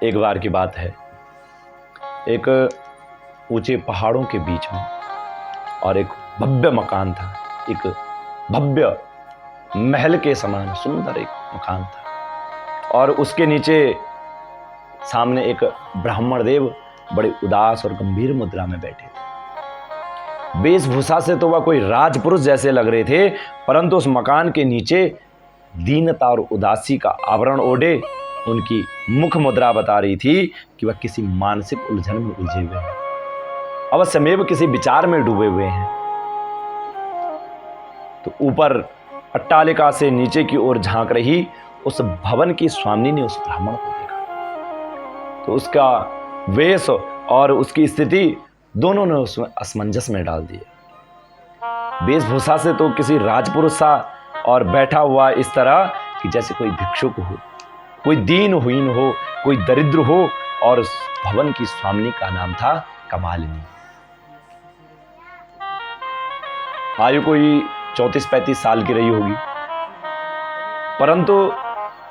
एक बार की बात है, एक ऊंचे पहाड़ों के बीच में और एक भव्य मकान था। एक भव्य महल के समान सुंदर एक मकान था और उसके नीचे सामने एक ब्राह्मण देव बड़े उदास और गंभीर मुद्रा में बैठे थे। वेशभूषा से तो वह कोई राजपुरुष जैसे लग रहे थे, परंतु उस मकान के नीचे दीनता और उदासी का आवरण ओढ़े उनकी मुख मुद्रा बता रही थी कि वह किसी मानसिक उलझन में उलझे हुए हैं, अवश्यमेव किसी विचार में डूबे हुए हैं। तो ऊपर अट्टालिका से नीचे की ओर झांक रही उस भवन की स्वामिनी ने उस ब्राह्मण को देखा तो उसका वेश और उसकी स्थिति दोनों ने उसमें असमंजस में डाल दिया। वेशभूषा से तो किसी राजपुरुष सा और बैठा हुआ इस तरह कि जैसे कोई भिक्षुक हो, कोई दीनहीन हो, कोई दरिद्र हो। और उस भवन की स्वामिनी का नाम था कमालिनी। आयु कोई 34-35 साल की रही होगी, परंतु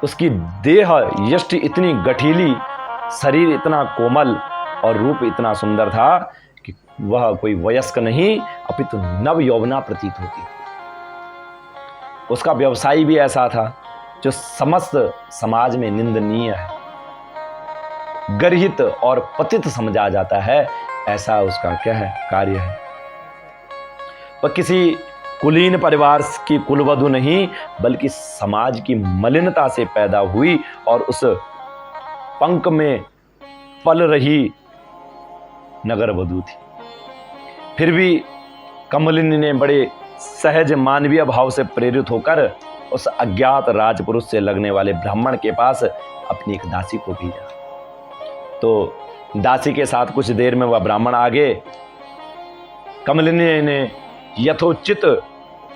उसकी देह यष्टि इतनी गठीली, शरीर इतना कोमल और रूप इतना सुंदर था कि वह कोई वयस्क नहीं अपितु नव यौवना प्रतीत होती थी। उसका व्यवसाय भी ऐसा था जो समस्त समाज में निंदनीय है, गर्हित और पतित समझा जाता है। ऐसा उसका क्या है, कार्य है। वह किसी कुलीन परिवार की कुलवधु नहीं, बल्कि समाज की मलिनता से पैदा हुई और उस पंख में पल रही नगर वधू थी। फिर भी कमलिनी ने बड़े सहज मानवीय भाव से प्रेरित होकर उस अज्ञात राजपुरुष से लगने वाले ब्राह्मण के पास अपनी एक दासी को भेजा। तो दासी के साथ कुछ देर में वह ब्राह्मण आगे कमलिनी ने यथोचित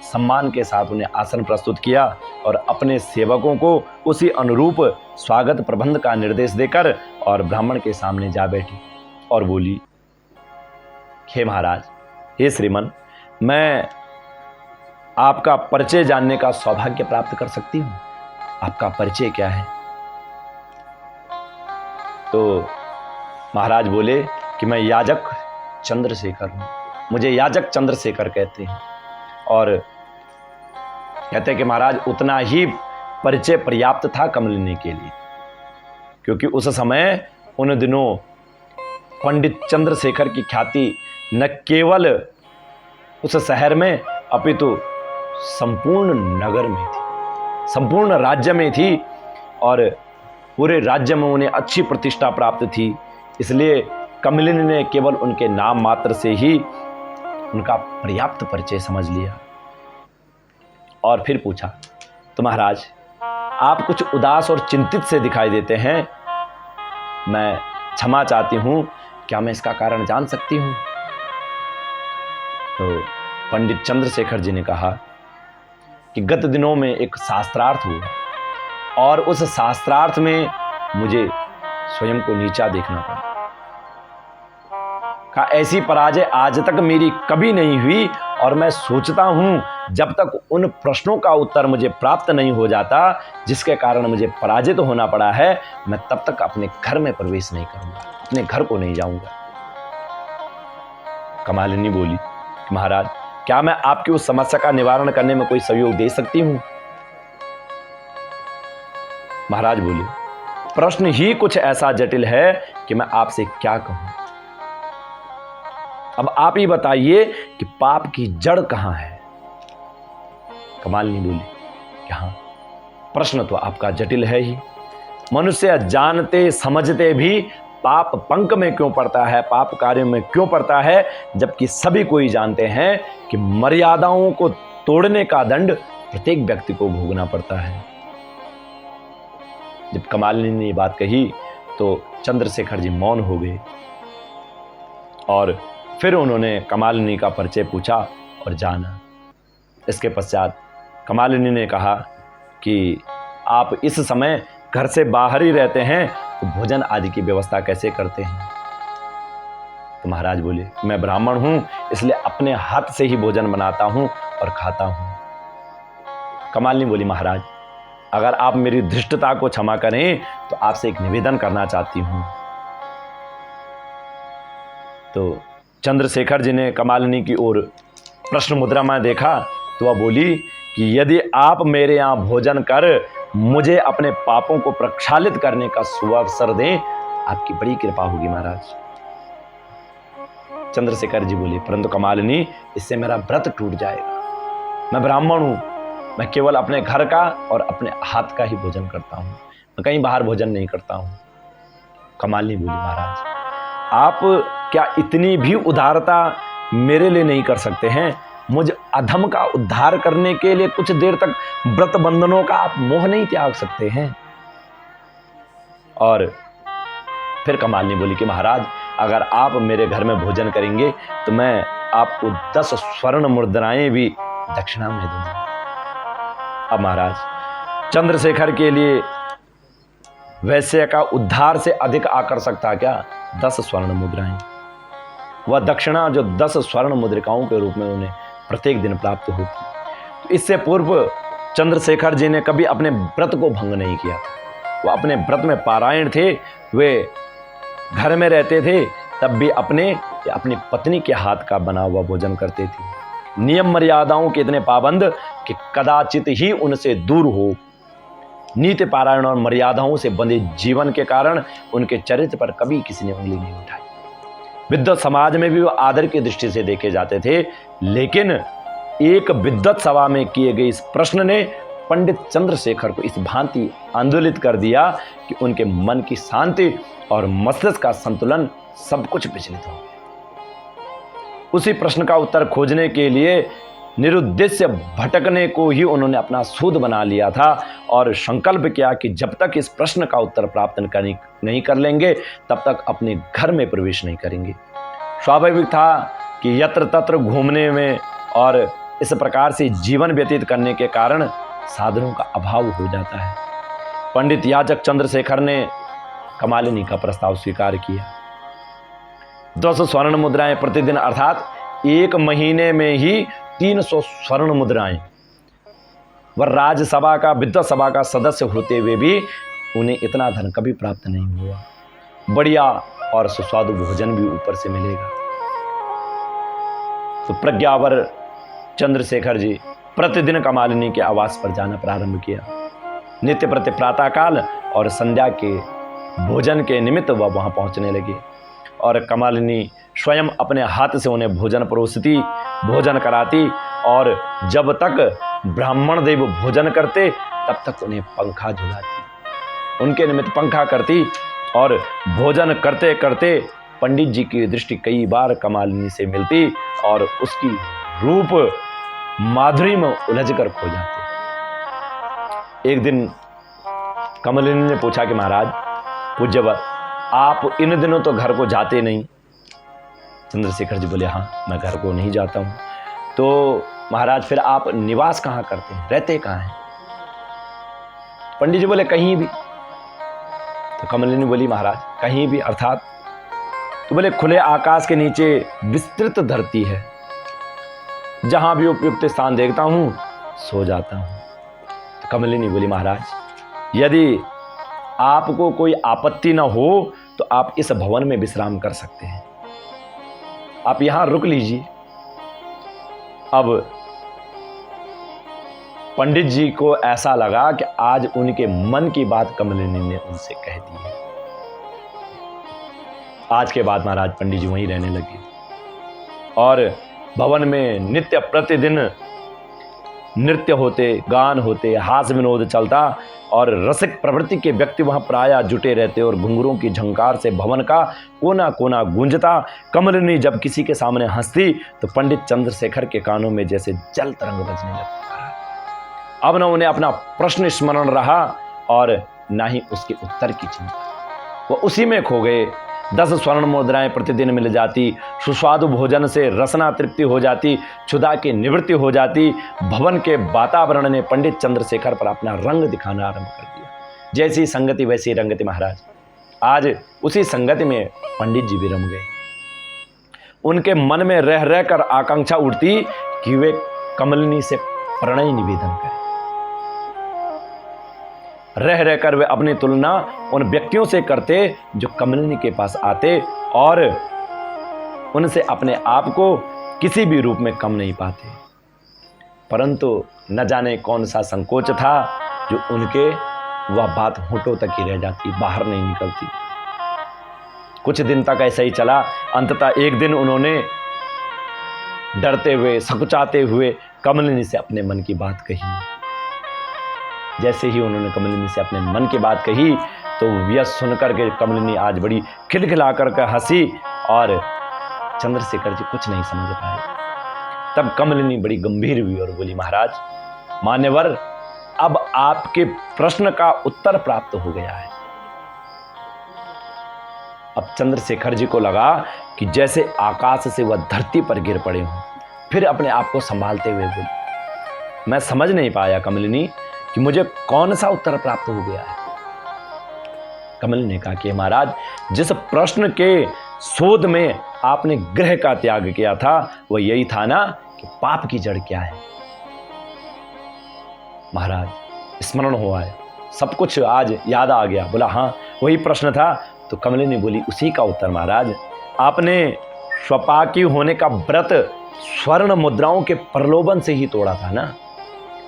सम्मान के साथ उन्हें आसन प्रस्तुत किया और अपने सेवकों को उसी अनुरूप स्वागत प्रबंध का निर्देश देकर और ब्राह्मण के सामने जा बैठी और बोली, हे महाराज, हे श्रीमन, मैं आपका परिचय जानने का सौभाग्य प्राप्त कर सकती हूं? आपका परिचय क्या है? तो महाराज बोले कि मैं याजक चंद्रशेखर हूं, मुझे याजक चंद्रशेखर कहते हैं। और कहते हैं कि महाराज उतना ही परिचय पर्याप्त था कमलिनी के लिए, क्योंकि उस समय उन दिनों पंडित चंद्रशेखर की ख्याति न केवल उस शहर में अपितु संपूर्ण नगर में थी, संपूर्ण राज्य में थी और पूरे राज्य में उन्हें अच्छी प्रतिष्ठा प्राप्त थी। इसलिए कमलिनी ने केवल उनके नाम मात्र से ही उनका पर्याप्त परिचय समझ लिया और फिर पूछा, तो महाराज आप कुछ उदास और चिंतित से दिखाई देते हैं, मैं क्षमा चाहती हूं, क्या मैं इसका कारण जान सकती हूं? तो पंडित चंद्रशेखर जी ने कहा कि गत दिनों में एक शास्त्रार्थ हुआ और उस शास्त्रार्थ में मुझे स्वयं को नीचा देखना पड़ा। का ऐसी पराजय आज तक मेरी कभी नहीं हुई और मैं सोचता हूं जब तक उन प्रश्नों का उत्तर मुझे प्राप्त नहीं हो जाता जिसके कारण मुझे पराजित होना पड़ा है, मैं तब तक अपने घर में प्रवेश नहीं करूंगा, अपने घर को नहीं जाऊंगा। कमालिनी बोली, महाराज क्या मैं आपकी उस समस्या का निवारण करने में कोई सहयोग दे सकती हूं? महाराज बोले, प्रश्न ही कुछ ऐसा जटिल है कि मैं आपसे क्या कहूं। अब आप ही बताइए कि पाप की जड़ कहां है? कमालिनी बोली कि हाँ, प्रश्न तो आपका जटिल है ही। मनुष्य जानते समझते भी पाप पंख में क्यों पड़ता है, पाप कार्य में क्यों पड़ता है, जबकि सभी कोई जानते हैं कि मर्यादाओं को तोड़ने का दंड प्रत्येक व्यक्ति को भोगना पड़ता है। जब कमालिनी ने ये बात कही तो चंद्रशेखर जी मौन हो गए और फिर उन्होंने कमालिनी का परिचय पूछा और जाना। इसके पश्चात कमालिनी ने कहा कि आप इस समय घर से बाहर ही रहते हैं, तो भोजन आदि की व्यवस्था कैसे करते हैं? तो महाराज बोले, मैं ब्राह्मण हूं, इसलिए अपने हाथ से ही भोजन बनाता हूं और खाता हूं। कमालिनी बोली, महाराज अगर आप मेरी धृष्टता को क्षमा करें तो आपसे एक निवेदन करना चाहती हूं। तो चंद्रशेखर जी ने कमालिनी की ओर प्रश्न मुद्रा में देखा तो वह बोली कि यदि आप मेरे यहाँ भोजन कर मुझे अपने पापों को प्रक्षालित करने का सुअवसर दें, आपकी बड़ी कृपा होगी महाराज। चंद्रशेखर जी बोले, परंतु कमालिनी, इससे मेरा व्रत टूट जाएगा। मैं ब्राह्मण हूं, मैं केवल अपने घर का और अपने हाथ का ही भोजन करता हूं, मैं कहीं बाहर भोजन नहीं करता हूं। कमालिनी बोली, महाराज आप क्या इतनी भी उदारता मेरे लिए नहीं कर सकते हैं? मुझ अधम का उद्धार करने के लिए कुछ देर तक व्रत बंधनों का आप मोह नहीं त्याग सकते हैं? और फिर कमालिनी बोली कि महाराज, अगर आप मेरे घर में भोजन करेंगे तो मैं आपको 10 स्वर्ण मुद्राएं भी दक्षिणा में दूंगा। अब महाराज, चंद्रशेखर के लिए वैश्य का उद्धार से अधिक आकर्षक था क्या? 10 स्वर्ण मुद्राएं। वह दक्षिणा जो 10 स्वर्ण मुद्रिकाओं के रूप में उन्हें प्रत्येक दिन प्राप्त होती। तो इससे पूर्व चंद्रशेखर जी ने कभी अपने व्रत को भंग नहीं किया था। वह अपने व्रत में पारायण थे, वे घर में रहते थे, तब भी अपनी पत्नी के हाथ का बना हुआ भोजन करते थे। नियम मर्यादाओं के इतने पाबंद कि कदाचित ही उनसे दूर हो। नीति पारायण और मर्यादाओं से बंधे जीवन के कारण उनके चरित्र पर कभी किसी ने उंगली नहीं उठाई। विद्वत समाज में भी वो आदर की दृष्टि से देखे जाते थे, लेकिन एक विद्वत सभा में किए गए इस प्रश्न ने पंडित चंद्रशेखर को इस भांति आंदोलित कर दिया कि उनके मन की शांति और मस्तिष्क का संतुलन सब कुछ विचलित हो गया। उसी प्रश्न का उत्तर खोजने के लिए निरुद्देश्य भटकने को ही उन्होंने अपना सूद बना लिया था और संकल्प किया कि जब तक इस प्रश्न का उत्तर प्राप्त नहीं कर लेंगे तब तक अपने घर में प्रवेश नहीं करेंगे। स्वाभाविक था कि यत्र तत्र घूमने में और इस प्रकार से जीवन व्यतीत करने के कारण साधनों का अभाव हो जाता है। पंडित याजक चंद्रशेखर ने कमालिनी का प्रस्ताव स्वीकार किया। 10 स्वर्ण मुद्राएं प्रतिदिन, अर्थात एक महीने में ही 300 स्वर्ण मुद्राएं। वह राज्यसभा का, विद्वत सभा का सदस्य होते हुए भी उन्हें इतना धन कभी प्राप्त नहीं हुआ। बढ़िया और सुस्वादु भोजन भी ऊपर से मिलेगा। तो प्रज्ञावर चंद्रशेखर जी प्रतिदिन कमालिनी के आवास पर जाना प्रारंभ किया। नित्य प्रति प्रातःकाल और संध्या के भोजन के निमित्त वह वहां पहुंचने लगे और कमालिनी स्वयं अपने हाथ से उन्हें भोजन परोसती, भोजन कराती और जब तक ब्राह्मण देव भोजन करते तब तक उन्हें पंखा झुलाती, उनके निमित्त पंखा करती और भोजन करते करते पंडित जी की दृष्टि कई बार कमालिनी से मिलती और उसकी रूप माधुरी में उलझकर खो जाते। एक दिन कमालिनी ने पूछा कि महाराज पूज्यवर, आप इन दिनों तो घर को जाते नहीं। चंद्रशेखर जी बोले, हाँ मैं घर को नहीं जाता हूं। तो महाराज फिर आप निवास कहां करते हैं, रहते कहां हैं? पंडित जी बोले, कहीं भी। तो कमालिनी बोली, महाराज कहीं भी अर्थात? तो बोले, खुले आकाश के नीचे विस्तृत धरती है, जहां भी उपयुक्त स्थान देखता हूं सो जाता हूं। तो कमालिनी बोली, महाराज यदि आपको कोई आपत्ति ना हो तो आप इस भवन में विश्राम कर सकते हैं, आप यहां रुक लीजिए। अब पंडित जी को ऐसा लगा कि आज उनके मन की बात कमालिनी ने उनसे कह दी है। आज के बाद महाराज पंडित जी वहीं रहने लगे और भवन में नित्य प्रतिदिन नृत्य होते, गान होते, हास्य विनोद चलता और रसिक प्रवृत्ति के व्यक्ति वहां प्रायः जुटे रहते और घुंघरों की झंकार से भवन का कोना कोना गूंजता। कमलिनी जब किसी के सामने हंसती तो पंडित चंद्रशेखर के कानों में जैसे जल तरंग बजने लगता। अब न उन्हें अपना प्रश्न स्मरण रहा और न ही उसके उत्तर की चिंता, वो उसी में खो गए। 10 स्वर्ण मुद्राएं प्रतिदिन मिल जाती, सुस्वादु भोजन से रसना तृप्ति हो जाती, क्षुधा की निवृत्ति हो जाती। भवन के वातावरण ने पंडित चंद्रशेखर पर अपना रंग दिखाना आरंभ कर दिया। जैसी संगति वैसी रंगति महाराज। आज उसी संगति में पंडित जी भी रम गए। उनके मन में रह रहकर आकांक्षा उठती कि वे कमलिनी से प्रणय निवेदन करें। रह रहकर वे अपनी तुलना उन व्यक्तियों से करते जो कमलिनी के पास आते और उनसे अपने आप को किसी भी रूप में कम नहीं पाते। परंतु न जाने कौन सा संकोच था जो उनके वह बात होठों तक ही रह जाती, बाहर नहीं निकलती। कुछ दिन तक ऐसा ही चला। अंततः एक दिन उन्होंने डरते हुए, सकुचाते हुए कमलिनी से अपने मन की बात कही। जैसे ही उन्होंने कमलिनी से अपने मन की बात कही तो यह सुनकर के कमलिनी आज बड़ी खिलखिला कर हंसी और चंद्रशेखर जी कुछ नहीं समझ पाए। तब कमलिनी बड़ी गंभीर हुई और बोली, महाराज मान्यवर, अब आपके प्रश्न का उत्तर प्राप्त हो गया है। अब चंद्रशेखर जी को लगा कि जैसे आकाश से वह धरती पर गिर पड़े हों। फिर अपने आप को संभालते हुए बोले, मैं समझ नहीं पाया कमलिनी कि मुझे कौन सा उत्तर प्राप्त हो गया है। कमलिनी ने कहा कि महाराज, जिस प्रश्न के शोध में आपने ग्रह का त्याग किया था वह यही था ना कि पाप की जड़ क्या है। महाराज स्मरण हुआ है, सब कुछ आज याद आ गया। बोला हाँ वही प्रश्न था। तो कमलिनी बोली, उसी का उत्तर महाराज, आपने स्वपाकी होने का व्रत स्वर्ण मुद्राओं के प्रलोभन से ही तोड़ा था ना।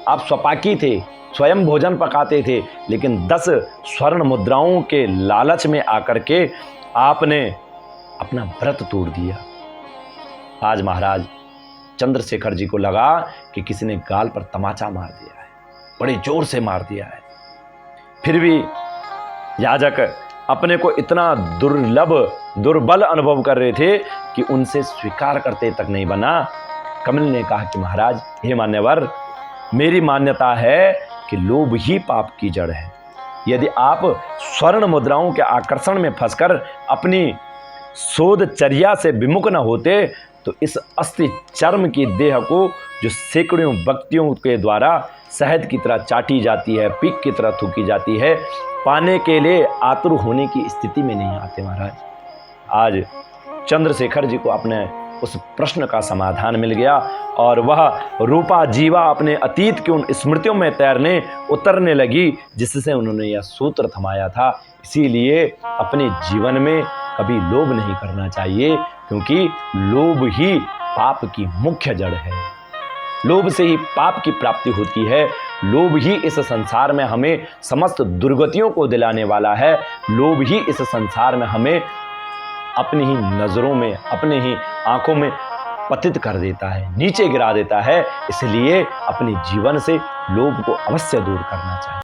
आप स्वपाकी थे, स्वयं भोजन पकाते थे, लेकिन 10 स्वर्ण मुद्राओं के लालच में आकर के आपने अपना व्रत तोड़ दिया। आज महाराज चंद्रशेखर जी को लगा कि किसी ने गाल पर तमाचा मार दिया है, बड़े जोर से मार दिया है। फिर भी याजक अपने को इतना दुर्बल अनुभव कर रहे थे कि उनसे स्वीकार करते तक नहीं बना। कमल ने कहा कि महाराज हे मान्यवर, मेरी मान्यता है कि लोभ ही पाप की जड़ है। यदि आप स्वर्ण मुद्राओं के आकर्षण में फंसकर अपनी शोधचर्या से विमुख न होते तो इस अस्थि चर्म की देह को, जो सैकड़ों व्यक्तियों के द्वारा शहद की तरह चाटी जाती है, पीक की तरह थूकी जाती है, पाने के लिए आतुर होने की स्थिति में नहीं आते। महाराज आज चंद्रशेखर जी को अपने उस प्रश्न का समाधान मिल गया और वह रूपा जीवा अपने अतीत की उन स्मृतियों में तैरने उतरने लगी जिससे उन्होंने यह सूत्र थमाया था। इसीलिए अपने जीवन में कभी लोभ नहीं करना चाहिए, क्योंकि लोभ ही पाप की मुख्य जड़ है। लोभ से ही पाप की प्राप्ति होती है। लोभ ही इस संसार में हमें समस्त दुर्गतियों को दिलाने वाला है। लोभ ही इस संसार में हमें अपनी ही नज़रों में, अपने ही आंखों में पतित कर देता है, नीचे गिरा देता है। इसलिए अपने जीवन से लोभ को अवश्य दूर करना चाहिए।